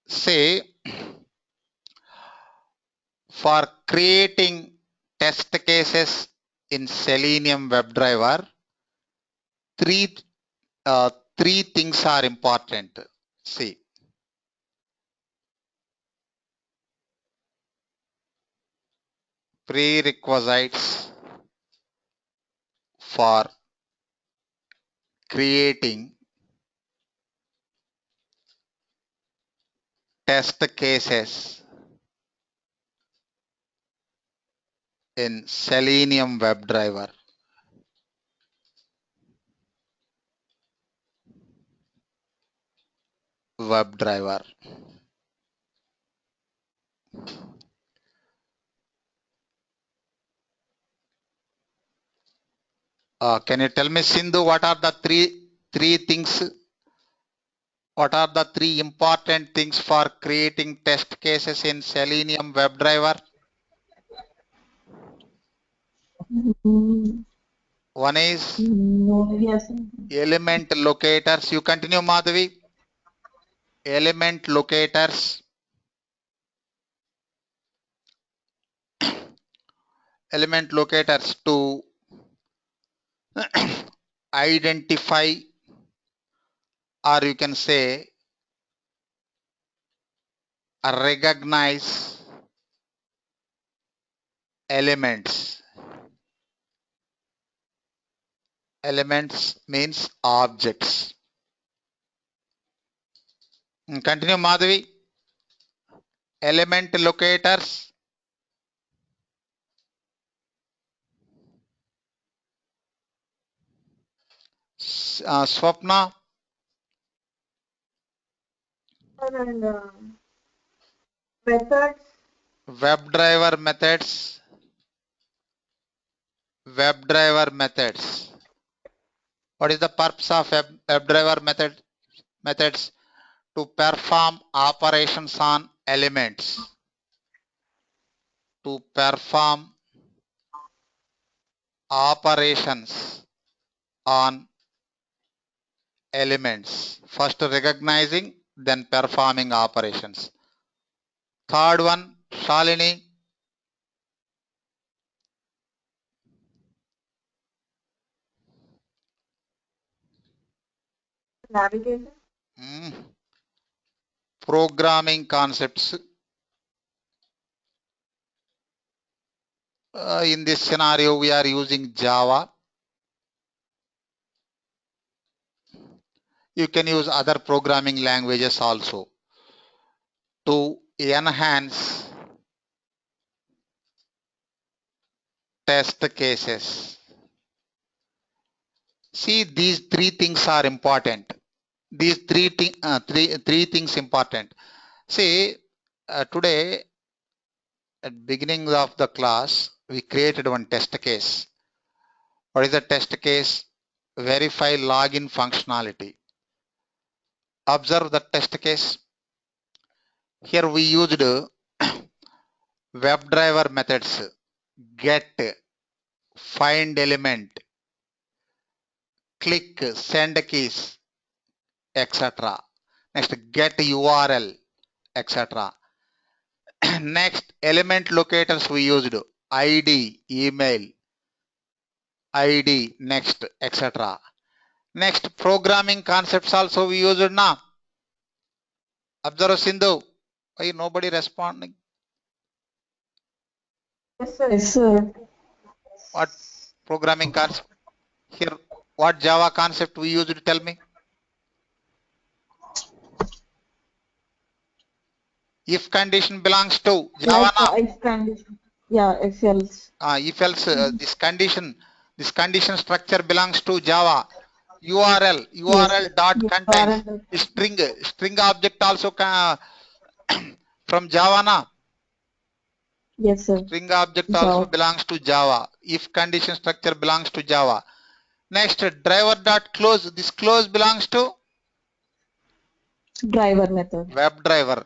say for creating test cases in Selenium WebDriver, three things are important. See, prerequisites for creating test cases in Selenium WebDriver. Can you tell me, Sindhu, what are the three things? What are the three important things for creating test cases in Selenium WebDriver? One is Yes. element locators. You continue, Madhavi. Element locators. Element locators to identify, or you can say recognize elements. Elements means objects. Continue, Madhavi. Element locators. Swapna. And methods. WebDriver methods. WebDriver methods. What is the purpose of WebDriver methods? To perform operations on elements. To perform operations on elements. First recognizing, then performing operations. Third one, Shalini. Navigation. Programming concepts. In this scenario, we are using Java. You can use other programming languages also to enhance test cases. See, these three things are important. These three things important. See, today at beginning of the class, we created one test case. What is the test case? Verify login functionality. Observe the test case. Here we used WebDriver methods, get, find element, click, send keys, etc. Next, get URL, etc. Next, element locators we used ID, email, ID, next, etc. Next, programming concepts also we used now. Observe, Sindhu. Why nobody responding? Yes, sir. Yes, sir. What programming concept? Here, what Java concept we used? Tell me. If condition belongs to Java, Like if condition. Yeah, if else. if else this condition structure belongs to Java. URL Yes. dot contains URL. string object also from Java na. Yes, sir. String object Java. also belongs to Java. If condition structure belongs to Java. Next, driver dot close. This close belongs to Driver method. WebDriver.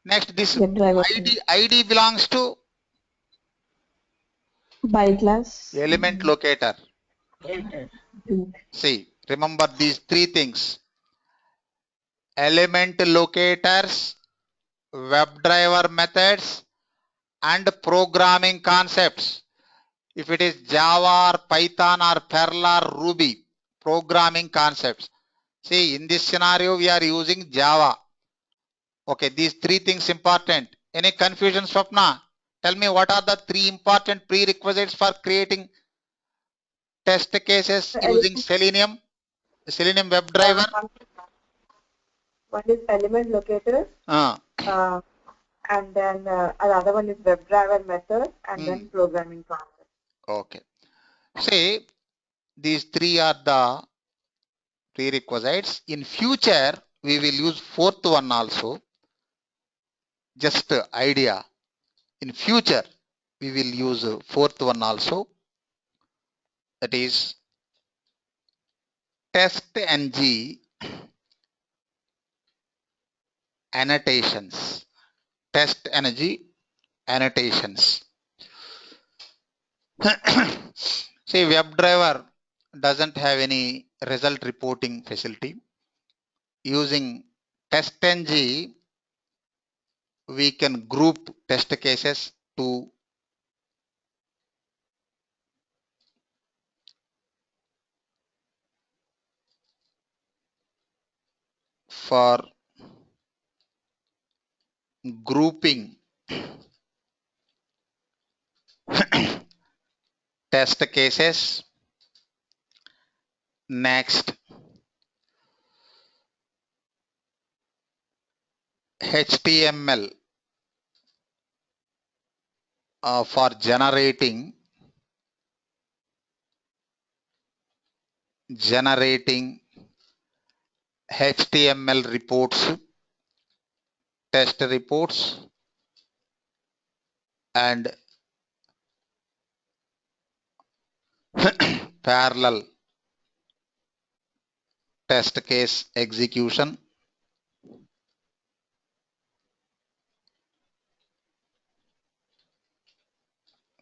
Next, this WebDriver. ID belongs to By class. element locator. See, remember these three things. Element locators, WebDriver methods, and programming concepts. If it is Java or Python or Perl or Ruby, programming concepts. See, in this scenario, we are using Java. Okay, these three things important. Any confusion, Swapna? Tell me what are the three important prerequisites for creating test cases using Selenium WebDriver? One is element locator, and then the other one is WebDriver method, and then programming concept. Okay. See, these three are the prerequisites. In future, we will use fourth one also. Just idea. In future, we will use fourth one also. That is TestNG annotations. TestNG annotations. See, WebDriver doesn't have any result reporting facility. Using TestNG, we can group test cases to for grouping test cases. Next, HTML for generating HTML reports, test reports, and parallel test case execution.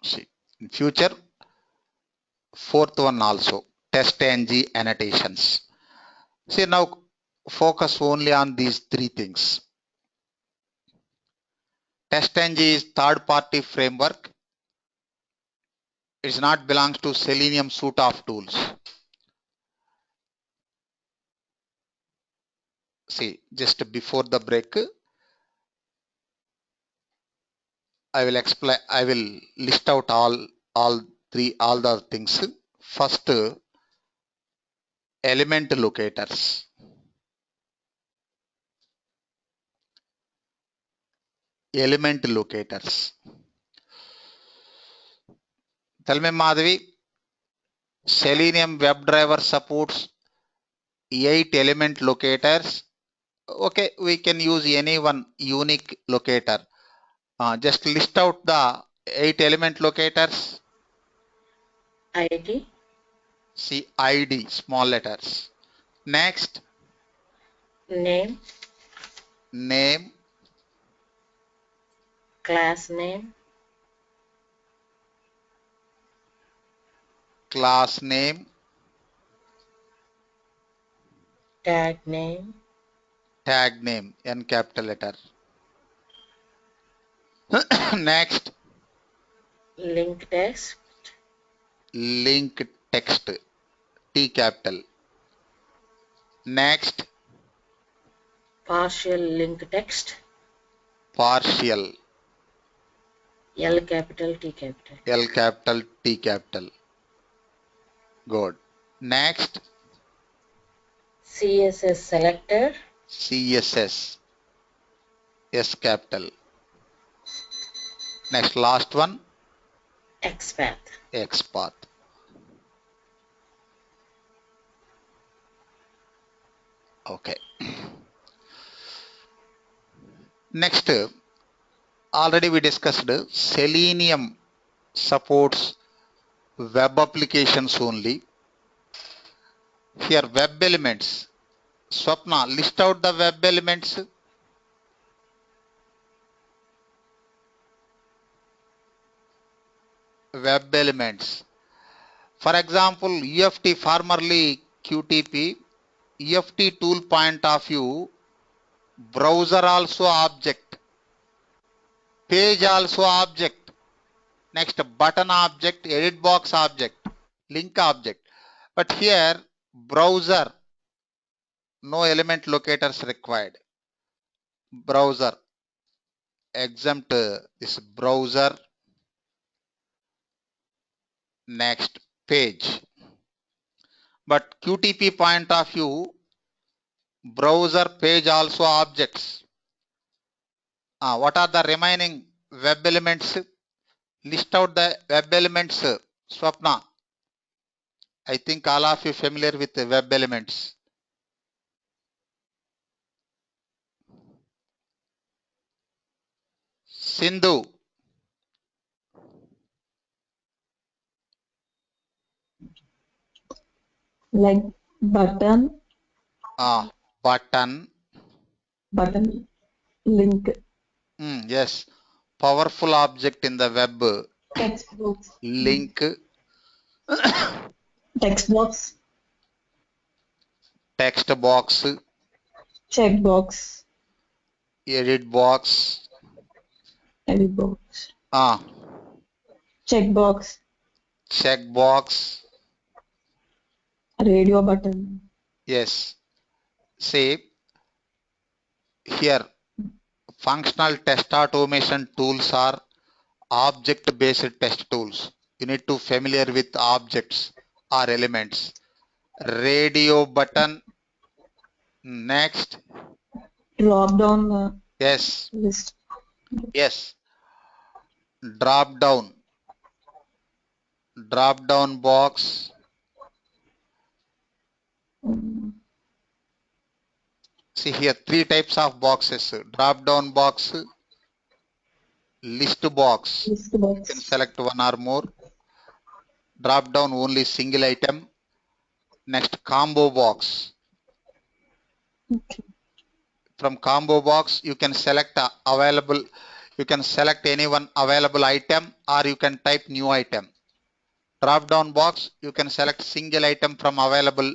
See, in future, fourth one also, TestNG annotations. See, now focus only on these three things. TestNG is third-party framework. It's not belongs to Selenium suite of tools. See, just before the break, I will explain. I will list out all the things. First, element locators. Element locators. Tell me, Madhavi, Selenium WebDriver supports 8 element locators. Okay, we can use any one unique locator. Just list out the 8 element locators. ID. See, ID, small letters. Next. Name. Name. Class name. Class name. Tag name. Tag name, N capital letter. Next. Link text. Link text, T capital. Next. Partial link text. Partial. L capital, T capital. L capital, T capital. Good. Next. CSS selector. CSS, S capital. Next, last one. XPath. XPath. Okay. Next, already we discussed Selenium supports web applications only. Here, web elements. Swapna, list out the web elements. Web elements. For example, UFT, formerly QTP, UFT tool point of view, browser also object. page also object. Next, button object, edit box object, link object. But here, browser, no element locators required. Browser, exempt this browser. Next, page. But QTP point of view, browser, page also objects. What are the remaining web elements? List out the web elements, Swapna. I think all of you familiar with the web elements. Sindhu. Like button. Button. Button. Link. Yes. Powerful object in the web. Text box. Link. Text box. Text box. Check box. Edit box. Edit box. Check box. Check box. Radio button. Yes. See, here functional test automation tools are object-based test tools. You need to familiar with objects or elements. Radio button. Next. Drop down. Yes. List. Yes. Drop down. Drop down box. See here, three types of boxes. Drop down box, list box. List box. You can select one or more. Drop down only single item. Next, combo box. Okay. From combo box, you can select available. You can select any one available item, or you can type new item. Drop down box, you can select single item from available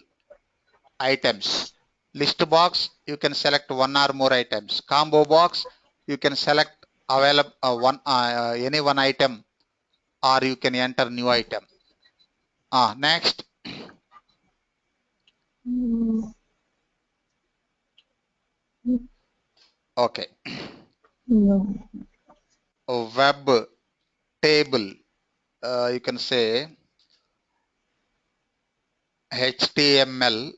items. List box, you can select one or more items. Combo box, you can select available any one item, or you can enter new item. Next. Okay. Web table, you can say HTML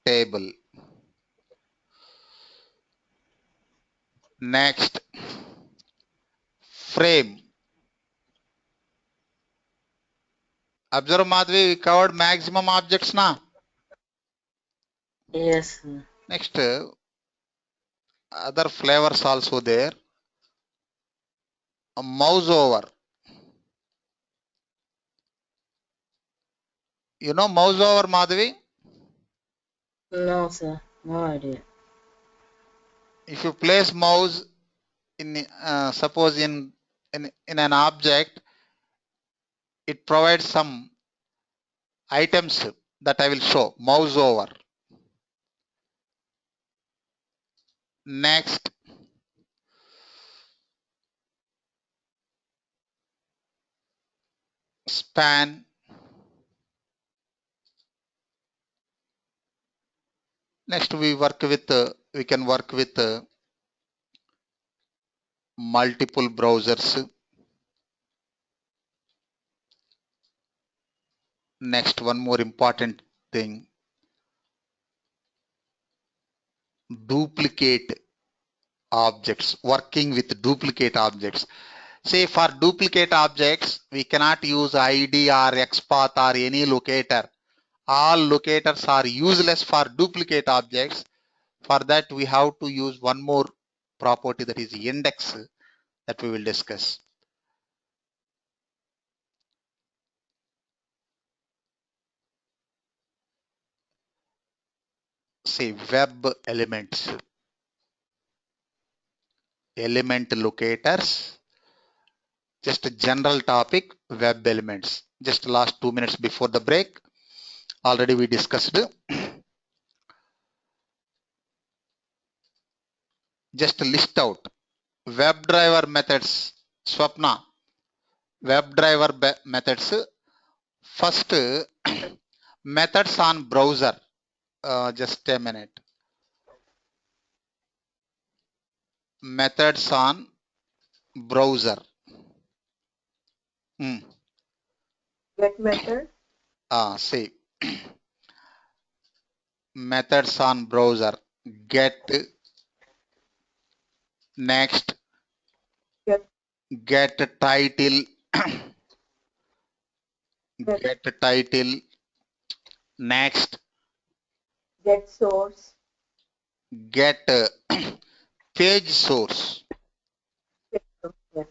table. Next, frame. Observe, Madhvi, we covered maximum objects now. Yes. Next, other flavors also there. A mouse over. You know mouse over, Madhvi? No, sir. No idea. If you place mouse in, suppose in an object, it provides some items that I will show. Mouse over. Next, span. Next, we can work with multiple browsers. Next, one more important thing, duplicate objects, working with duplicate objects. Say for duplicate objects, we cannot use ID or XPath or any locator. All locators are useless for duplicate objects. For that, we have to use one more property, that is index, that we will discuss. Say web elements, element locators, just a general topic, web elements. Just last 2 minutes before the break, already we discussed. Just list out WebDriver methods. Swapna, WebDriver methods. First, methods on browser. Just a minute. Methods on browser. Get method. See. Methods on browser. Get. Next. Get title. Get title. Next. Get source. Get page source. Yeah.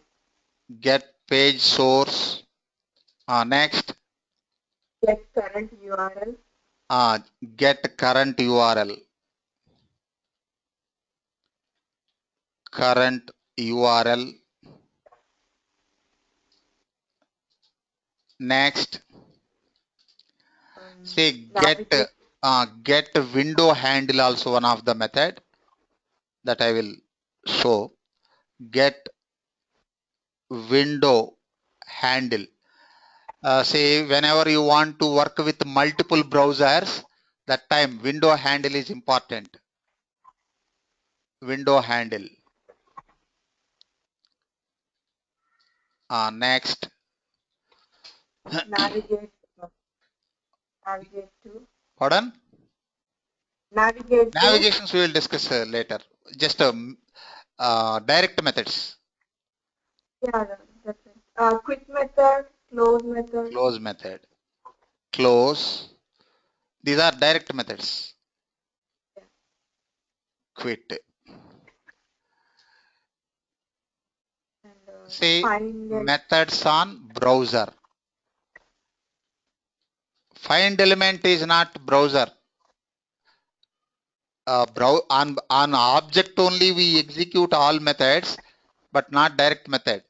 Get page source. Next. Get current URL. Get current URL. Current URL. Next. Say get window handle, also one of the method that I will show. Get window handle. Say whenever you want to work with multiple browsers, that time window handle is important. Window handle. Next. Navigate to. Pardon? Navigations we will discuss later. Just direct methods. Yeah, that's it. Quit method, close method. Close method. Close. These are direct methods. Yeah. Quit. And, say methods on browser. Find element is not browser. On object only we execute all methods, but not direct method.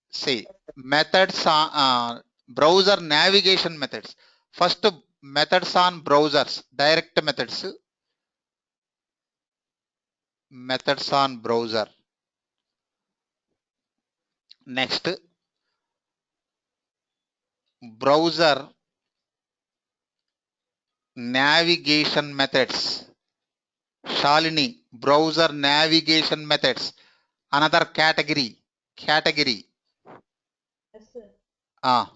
See, methods on browser navigation methods. First, methods on browsers, direct methods. Methods on browser. Next, browser navigation methods. Shalini, browser navigation methods. Another category. Yes, sir. I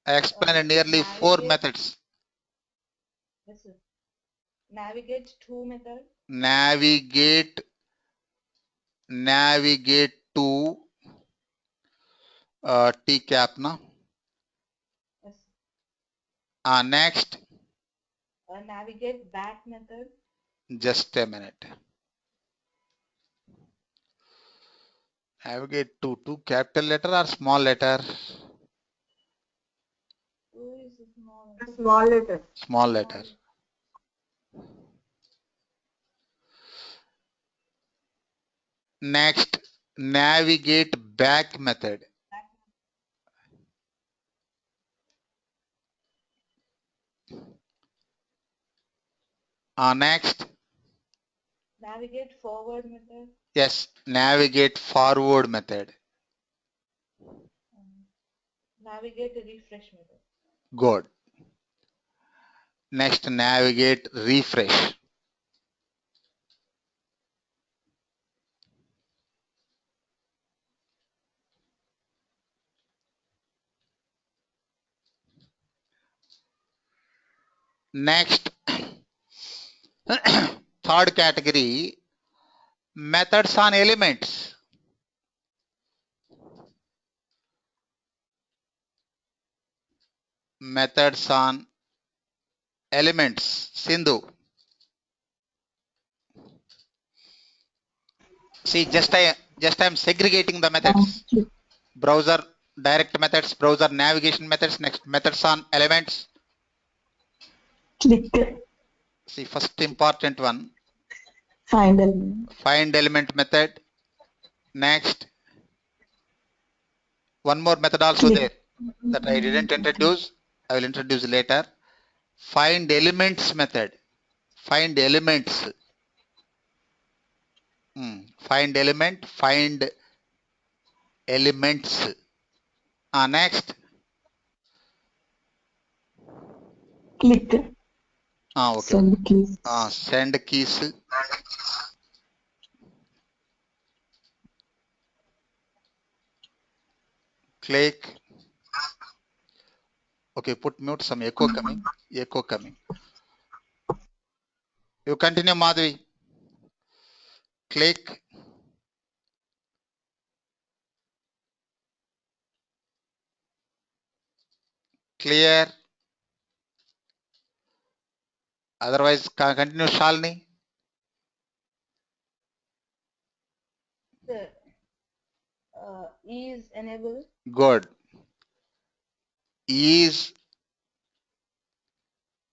explained nearly 4 methods. Yes, sir. Navigate to method. Navigate to TCAP, na? Yes. Next. Navigate back method. Just a minute. Navigate to capital letter or small letter? Is small. Small letter. Small letter. Next, navigate back method. Next. Navigate forward method. Yes, navigate forward method. Navigate refresh method. Good. Next, navigate refresh. Next, third category, methods on elements. Methods on elements. Sindhu. See, just I am segregating the methods. Browser direct methods, browser navigation methods. Next, methods on elements. Click. See, first important one. Find element. Find element method. Next, one more method also there that I didn't introduce. I will introduce later. Find elements method. Find elements. find element, find elements. Next. Click. Okay. Send keys. Send keys. Click. Okay, put mute, some echo coming. Echo coming. You continue, Madhvi. Click. Clear. Otherwise, continue, Shalini. Sir, is enable. Good. Is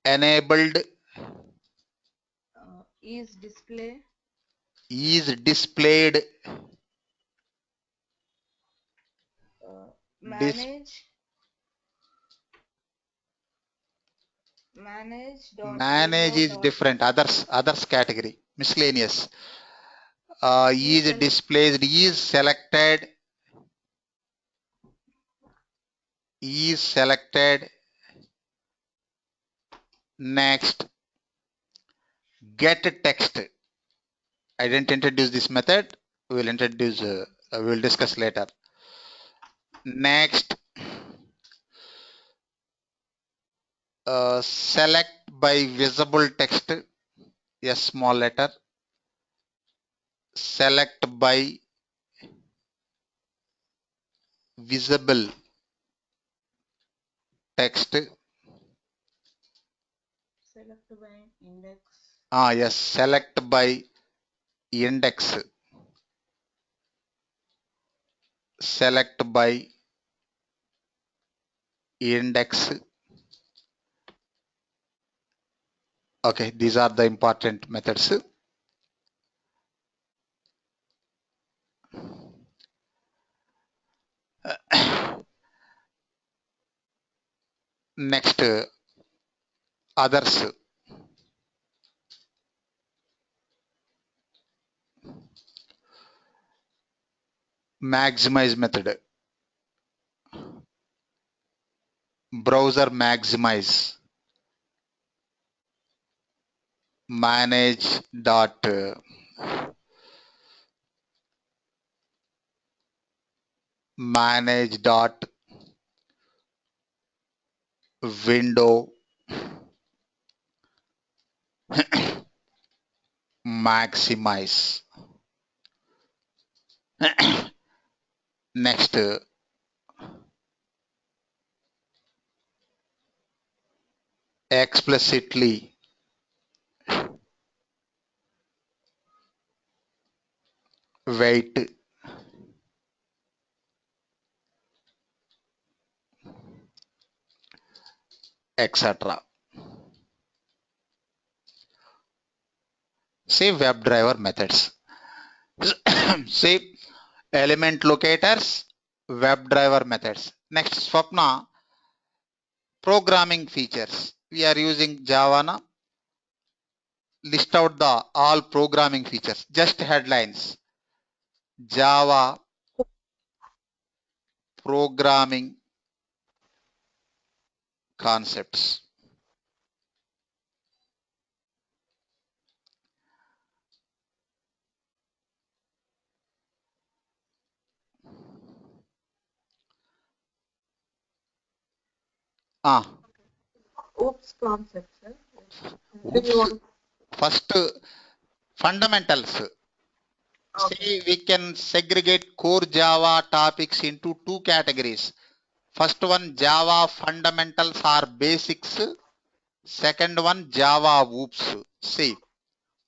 enabled. Is display. Is displayed. Manage. Manage is different. Others category. Miscellaneous. Is displayed. Is selected. Is selected. Next. Get text. I didn't introduce this method. We will introduce. We will discuss later. Next. Select by visible text. A small letter. Select by visible text. Select by index. Yes, select by index. Select by index. Okay, these are the important methods. Next, others. Maximize method. Browser maximize. Manage dot manage dot window maximize. Next, explicitly wait, etc. Say WebDriver methods. Say element locators, WebDriver methods. Next, Swapna, programming features. We are using Java now. List out the all programming features. Just headlines. Java programming concepts. Oops concept, sir. Do you want First, fundamentals. See, we can segregate core Java topics into two categories. First one, Java fundamentals or basics. Second one, Java oops. See,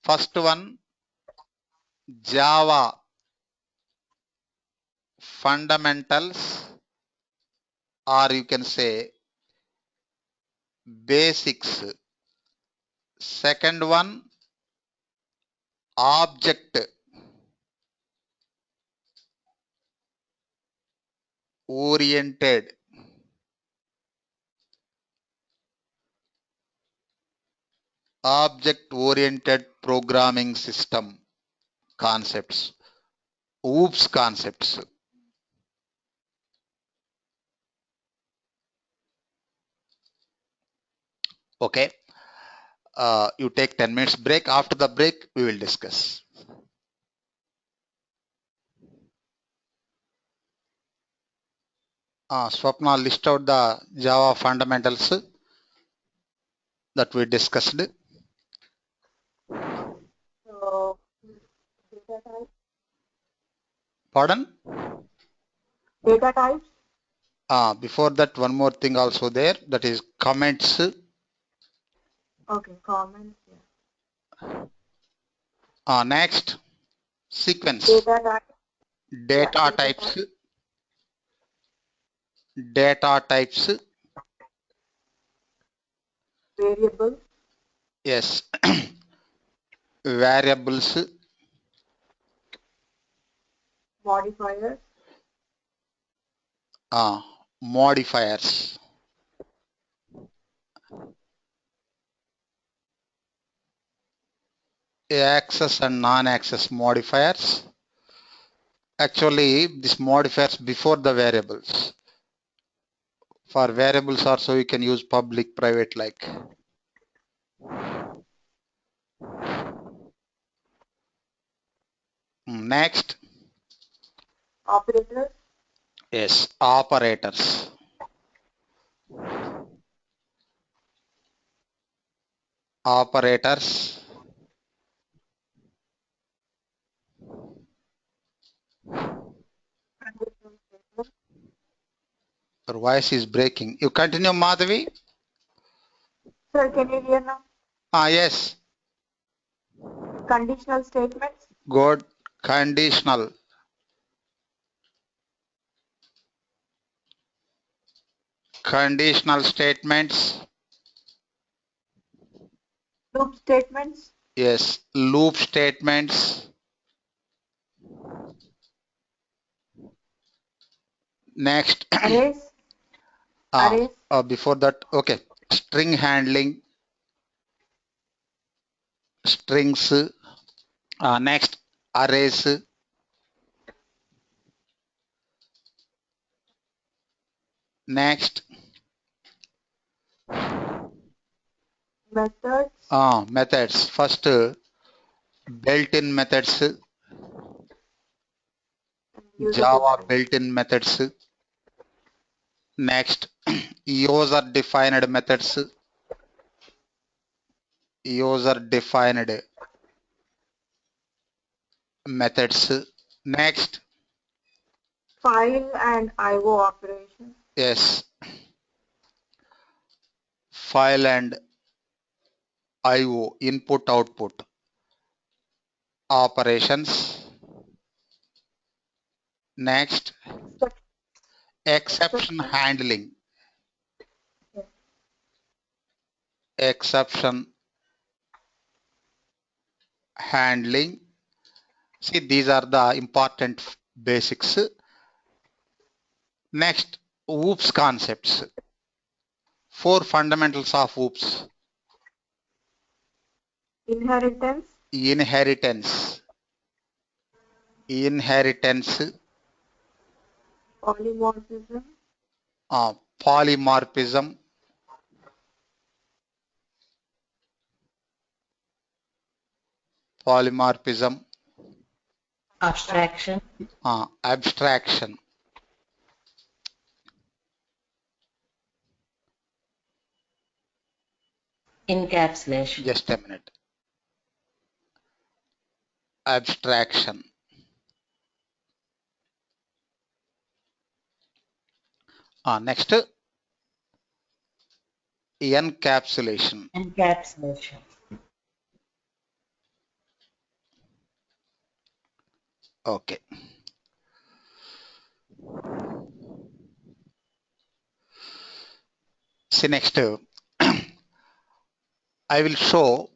first one, Java fundamentals, or you can say basics. Second one, object oriented. Object oriented programming system concepts. OOPS concepts. Okay. You take 10 minutes break. After the break, we will discuss. Swapna, list out the Java fundamentals that we discussed. So, data types. Pardon? Data types. Before that, one more thing also there, that is comments. Okay, comments. Yeah. Next, sequence. Data types. Data types. Data types. Variables. Yes. Variables. Modifiers. Modifiers. Access and non-access modifiers. Actually, these modifiers before the variables. For variables also you can use public, private like. Next. Operators. Yes, operators. Operators. Your voice is breaking. You continue, Madhavi? Sir, can you hear now? Yes. Conditional statements. Good. Conditional. Conditional statements. Loop statements. Yes. Loop statements. Next. Arrays. Arrays. Before that, okay. String handling. Strings. Next, arrays. Next. Methods. Methods. First, built-in methods. Java built-in methods. Next, user-defined methods. User-defined methods. Next. File and IO operations. Yes. File and IO, input-output operations. Next. Exception handling. Exception handling. See, these are the important basics. Next, OOPS concepts. 4 fundamentals of OOPS. Inheritance. Inheritance. Inheritance. Polymorphism. Polymorphism. Polymorphism. Abstraction. Abstraction. Encapsulation. Just a minute. Abstraction. Next, encapsulation. Encapsulation. Okay. See, next, I will show